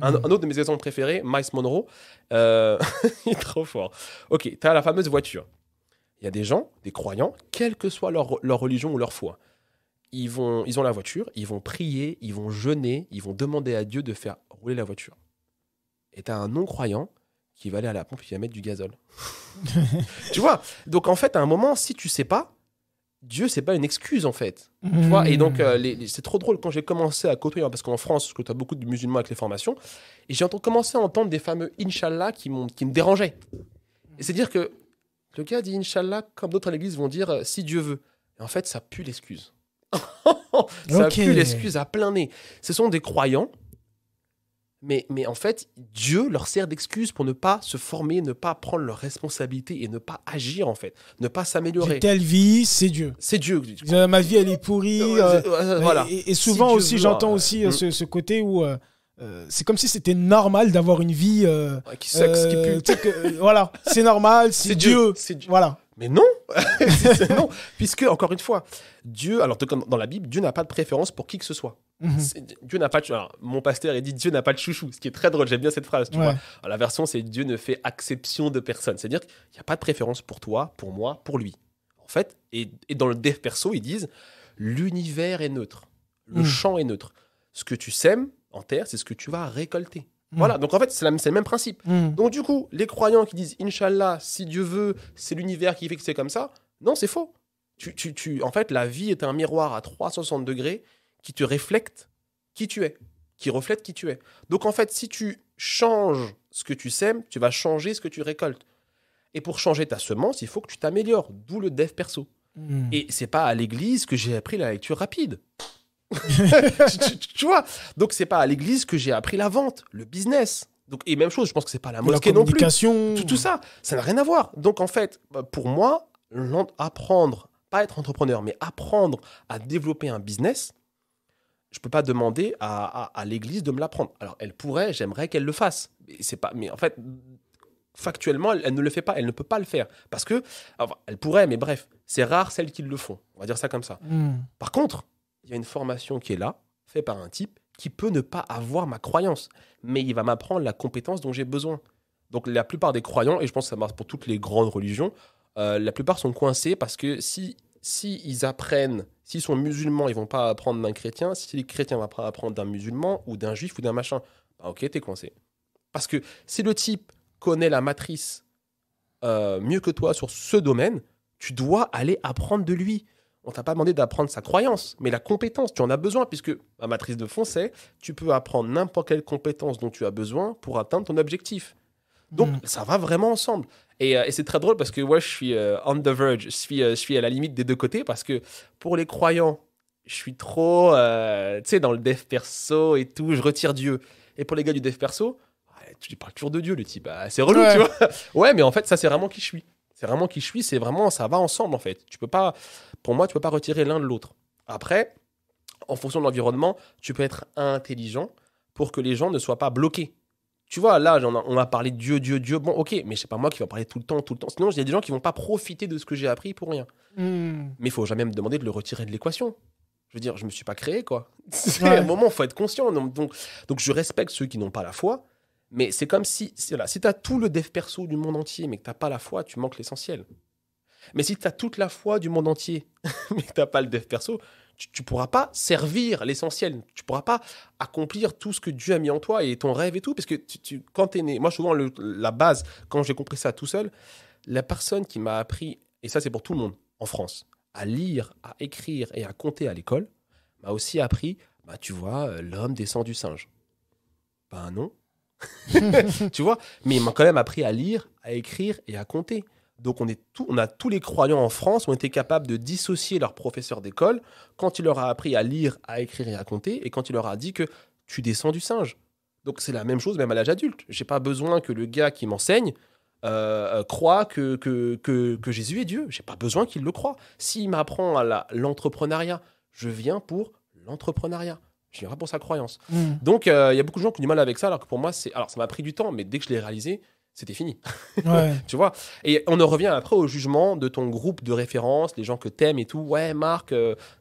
Un autre de mes exemples préférés, Miles Monroe, il est trop fort. Ok, tu as la fameuse voiture. Il y a des gens, des croyants, quelle que soit leur religion ou leur foi, ils ont la voiture, ils vont prier, ils vont jeûner, ils vont demander à Dieu de faire rouler la voiture. Et tu as un non-croyant qui va aller à la pompe et qui va mettre du gazole. Tu vois? Donc en fait, à un moment, si tu sais pas, Dieu, c'est pas une excuse en fait. Tu vois, et donc, c'est trop drôle quand j'ai commencé à côtoyer, parce qu'en France, je côtoie beaucoup de musulmans avec les formations, et j'ai commencé à entendre des fameux Inch'Allah qui me dérangeaient. Et c'est-à-dire que le gars dit Inch'Allah, comme d'autres à l'église vont dire si Dieu veut. Et en fait, ça pue l'excuse. Ça Ok. pue l'excuse à plein nez. Ce sont des croyants, mais en fait, Dieu leur sert d'excuse pour ne pas se former, ne pas prendre leurs responsabilités et ne pas agir en fait, ne pas J'ai s'améliorer. telle vie, c'est Dieu. C'est Dieu. Ma vie, elle est pourrie. Voilà. Et souvent Si Dieu aussi, veut, j'entends aussi ce côté où c'est comme si c'était normal d'avoir une vie. Qui sexe, qui pue. tu sais que, voilà, c'est normal, c'est Dieu. C'est Dieu. Voilà. Mais non, non, puisque encore une fois, Dieu, alors comme dans la Bible, Dieu n'a pas de préférence pour qui que ce soit. Mhm. Dieu n'a pas de alors, mon pasteur il dit Dieu n'a pas de chouchou, ce qui est très drôle, j'aime bien cette phrase, tu Ouais. vois. Alors, la version c'est Dieu ne fait exception de personne, c'est-à-dire qu'il n'y a pas de préférence pour toi, pour moi, pour lui. En fait, et dans le dev perso, ils disent l'univers est neutre, le champ est neutre. Ce que tu sèmes en terre, c'est ce que tu vas récolter. Voilà, donc en fait, c'est le même principe. Donc du coup, les croyants qui disent Inch'Allah, si Dieu veut, c'est l'univers qui fait que c'est comme ça, non, c'est faux. En fait, la vie est un miroir à 360 degrés qui te reflète qui tu es, qui reflète qui tu es. Donc en fait, si tu changes ce que tu sèmes, tu vas changer ce que tu récoltes. Et pour changer ta semence, il faut que tu t'améliores, d'où le dev perso. Et c'est pas à l'église que j'ai appris la lecture rapide. Tu vois, donc c'est pas à l'église que j'ai appris la vente, le business. Donc, et même chose, je pense que c'est pas à la mosquée La non plus. communication. Tout ça, ça n'a rien à voir. Donc en fait, pour moi, apprendre, pas être entrepreneur, mais apprendre à développer un business, je peux pas demander à l'église de me l'apprendre. Alors elle pourrait, j'aimerais qu'elle le fasse. Mais en fait, factuellement, elle ne le fait pas, elle ne peut pas le faire. Parce que, enfin, elle pourrait, mais bref, c'est rare celles qui le font. On va dire ça comme ça. Par contre, il y a une formation qui est là, faite par un type qui peut ne pas avoir ma croyance, mais il va m'apprendre la compétence dont j'ai besoin. Donc la plupart des croyants, et je pense que ça marche pour toutes les grandes religions, la plupart sont coincés parce que si ils apprennent, s'ils sont musulmans, ils vont pas apprendre d'un chrétien, si les chrétiens vont pas apprendre d'un musulman ou d'un juif ou d'un machin, bah ok, t'es coincé. Parce que si le type connaît la matrice mieux que toi sur ce domaine, tu dois aller apprendre de lui. On t'a pas demandé d'apprendre sa croyance, mais la compétence, tu en as besoin, puisque la matrice de fond, c'est tu peux apprendre n'importe quelle compétence dont tu as besoin pour atteindre ton objectif. Donc, ça va vraiment ensemble. Et c'est très drôle parce que moi, je suis on the verge, je suis à la limite des deux côtés, parce que pour les croyants, je suis trop, tu sais, dans le dev perso et tout, je retire Dieu. Et pour les gars du dev perso, tu parles toujours de Dieu, le type. C'est relou, tu vois. Ouais, mais en fait, ça, c'est vraiment qui je suis. C'est vraiment qui je suis, c'est vraiment, ça va ensemble en fait. Tu peux pas, pour moi, tu peux pas retirer l'un de l'autre. Après, en fonction de l'environnement, tu peux être intelligent pour que les gens ne soient pas bloqués. Tu vois, là, on a parlé de Dieu. Bon, ok, mais c'est pas moi qui va parler tout le temps. Sinon, il y a des gens qui vont pas profiter de ce que j'ai appris pour rien. Mais il faut jamais me demander de le retirer de l'équation. Je veux dire, je me suis pas créé, quoi. À un moment, il faut être conscient. Donc, je respecte ceux qui n'ont pas la foi. Mais c'est comme si tu as tout le dev perso du monde entier, mais que tu n'as pas la foi, tu manques l'essentiel. Mais si tu as toute la foi du monde entier, mais que tu n'as pas le dev perso, tu ne pourras pas servir l'essentiel. Tu ne pourras pas accomplir tout ce que Dieu a mis en toi et ton rêve et tout. Parce que quand tu es né, moi, souvent, la base, quand j'ai compris ça tout seul, la personne qui m'a appris, et ça, c'est pour tout le monde en France, à lire, à écrire et à compter à l'école, m'a aussi appris, tu vois, l'homme descend du singe. Ben non. Tu vois, mais il m'a quand même appris à lire, à écrire et à compter. Donc on a tous les croyants en France ont été capables de dissocier leur professeur d'école quand il leur a appris à lire, à écrire et à compter, et quand il leur a dit que tu descends du singe. Donc c'est la même chose même à l'âge adulte. J'ai pas besoin que le gars qui m'enseigne croit que Jésus est Dieu. J'ai pas besoin qu'il le croie. S'il m'apprend à l'entrepreneuriat, je viens pour l'entrepreneuriat. Je viens pour sa croyance. Donc il y a beaucoup de gens qui ont du mal avec ça, alors que pour moi, alors ça m'a pris du temps, mais dès que je l'ai réalisé, c'était fini. Ouais. Tu vois. Et on en revient après au jugement de ton groupe de référence, les gens que t'aimes et tout. Ouais, Marc,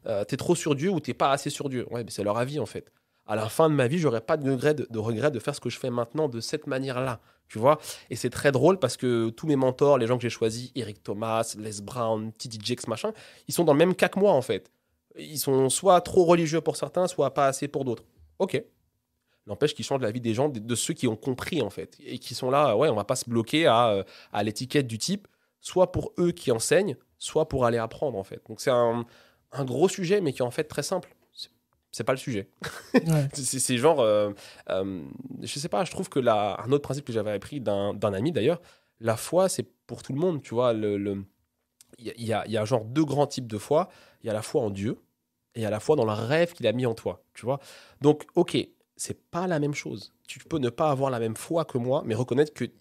t'es trop sur Dieu ou t'es pas assez sur Dieu. Ouais, mais c'est leur avis en fait. À la fin de ma vie, j'aurais pas de regret de faire ce que je fais maintenant de cette manière-là. Tu vois. Et c'est très drôle parce que tous mes mentors, les gens que j'ai choisis, Eric Thomas, Les Brown, T.D. Jakes, machin, ils sont dans le même cas que moi en fait. Ils sont soit trop religieux pour certains, soit pas assez pour d'autres. Ok. N'empêche qu'ils changent la vie des gens, de ceux qui ont compris, en fait. Et qui sont là, ouais, on va pas se bloquer à l'étiquette du type, soit pour eux qui enseignent, soit pour aller apprendre, en fait. Donc c'est un gros sujet, mais qui est en fait très simple. C'est pas le sujet. Ouais. c'est genre... je sais pas, je trouve que un autre principe que j'avais appris d'un ami, d'ailleurs, la foi, c'est pour tout le monde, tu vois. Il y a genre deux grands types de foi. Il y a la foi en Dieu, et il y a la foi dans le rêve qu'il a mis en toi, tu vois. Donc, ok, c'est pas la même chose. Tu peux ne pas avoir la même foi que moi, mais reconnaître que tu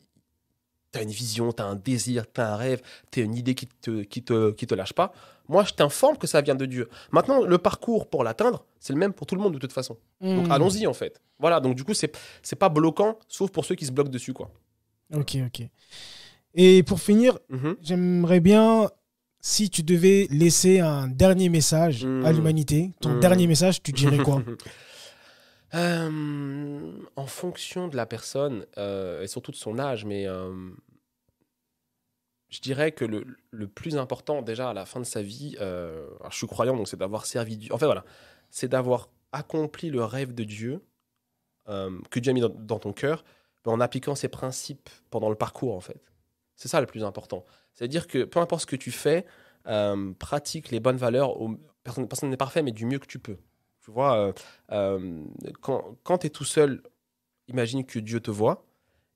as une vision, tu as un désir, tu as un rêve, tu as une idée qui te lâche pas. Moi, je t'informe que ça vient de Dieu. Maintenant, le parcours pour l'atteindre, c'est le même pour tout le monde de toute façon. Donc, allons-y, en fait. Voilà, donc du coup, c'est pas bloquant, sauf pour ceux qui se bloquent dessus, quoi. Ok. Et pour finir, j'aimerais bien, si tu devais laisser un dernier message à l'humanité, ton dernier message, tu dirais quoi? En fonction de la personne et surtout de son âge, mais je dirais que le plus important déjà à la fin de sa vie, alors je suis croyant, donc c'est d'avoir servi Dieu. En fait, voilà, c'est d'avoir accompli le rêve de Dieu que Dieu a mis dans ton cœur, mais en appliquant ses principes pendant le parcours, en fait. C'est ça le plus important. C'est-à-dire que peu importe ce que tu fais, pratique les bonnes valeurs. Personne n'est parfait, mais du mieux que tu peux. Tu vois, quand tu es tout seul, imagine que Dieu te voit.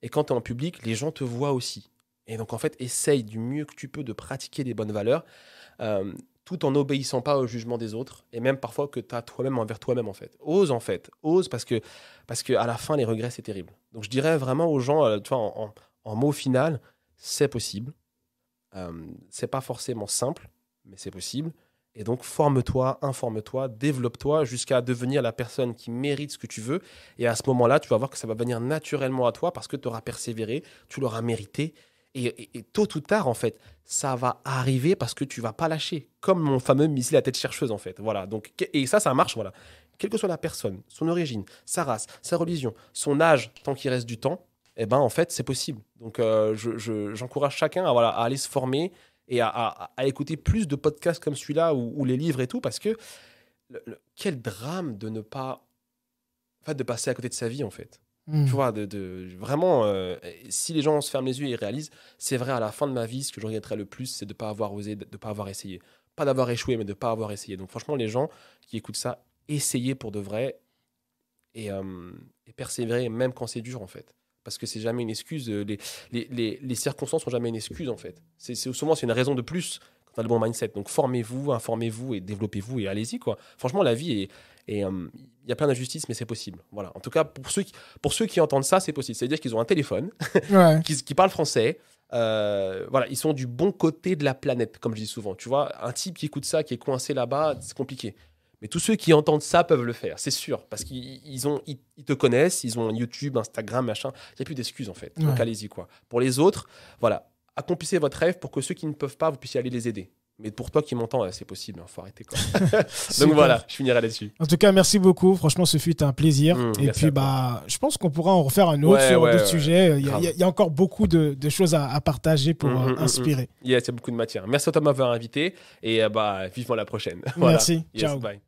Et quand tu es en public, les gens te voient aussi. Et donc, en fait, essaye du mieux que tu peux de pratiquer les bonnes valeurs, tout en n'obéissant pas au jugement des autres. Et même parfois que tu as toi-même envers toi-même, en fait. Ose parce que à la fin, les regrets, c'est terrible. Donc, je dirais vraiment aux gens, tu vois, en mot final, c'est possible. C'est pas forcément simple, mais c'est possible. Et donc, forme-toi, informe-toi, développe-toi jusqu'à devenir la personne qui mérite ce que tu veux. Et à ce moment-là, tu vas voir que ça va venir naturellement à toi parce que tu auras persévéré, tu l'auras mérité. Et tôt ou tard, en fait, ça va arriver parce que tu vas pas lâcher. Comme mon fameux missile à tête chercheuse, en fait. Voilà. Donc, et ça marche, voilà. Quelle que soit la personne, son origine, sa race, sa religion, son âge, tant qu'il reste du temps, eh ben, en fait, c'est possible. Donc, j'encourage chacun à aller se former et à écouter plus de podcasts comme celui-là ou les livres et tout, parce que quel drame de ne pas... En fait, de passer à côté de sa vie, en fait. Tu vois, vraiment, si les gens se ferment les yeux et réalisent, c'est vrai, à la fin de ma vie, ce que je regretterais le plus, c'est de ne pas avoir osé, de ne pas avoir essayé. Pas d'avoir échoué, mais de ne pas avoir essayé. Donc, franchement, les gens qui écoutent ça, essayez pour de vrai et persévérer, même quand c'est dur, en fait. Parce que c'est jamais une excuse. Les circonstances sont jamais une excuse, en fait. Souvent, c'est une raison de plus quand tu as le bon mindset. Donc, formez-vous, informez-vous et développez-vous et allez-y, quoi. Franchement, la vie il y a plein d'injustices, mais c'est possible. Voilà. En tout cas, pour ceux qui entendent ça, c'est possible. C'est-à-dire qu'ils ont un téléphone, Ouais. qui parlent français. Voilà, ils sont du bon côté de la planète, comme je dis souvent. Tu vois, un type qui écoute ça, qui est coincé là-bas, c'est compliqué. Mais tous ceux qui entendent ça peuvent le faire, c'est sûr. Parce qu'ils ils te connaissent, ils ont YouTube, Instagram, machin. Il n'y a plus d'excuses, en fait. Donc, Ouais. allez-y, quoi. Pour les autres, voilà, accomplissez votre rêve pour que ceux qui ne peuvent pas, vous puissiez aller les aider. Mais pour toi qui m'entends, c'est possible, faut arrêter, quoi. Donc Super. voilà, je finirai là-dessus. En tout cas, merci beaucoup. Franchement, ce fut un plaisir. Et merci puis, à toi. je pense qu'on pourra en refaire un autre sur d'autres sujets. Grave. Il y a encore beaucoup de choses à partager pour inspirer. Yes, il y a beaucoup de matière. Merci à toi de m'avoir invité et vivement la prochaine. Voilà. Merci. Yes, Ciao. bye.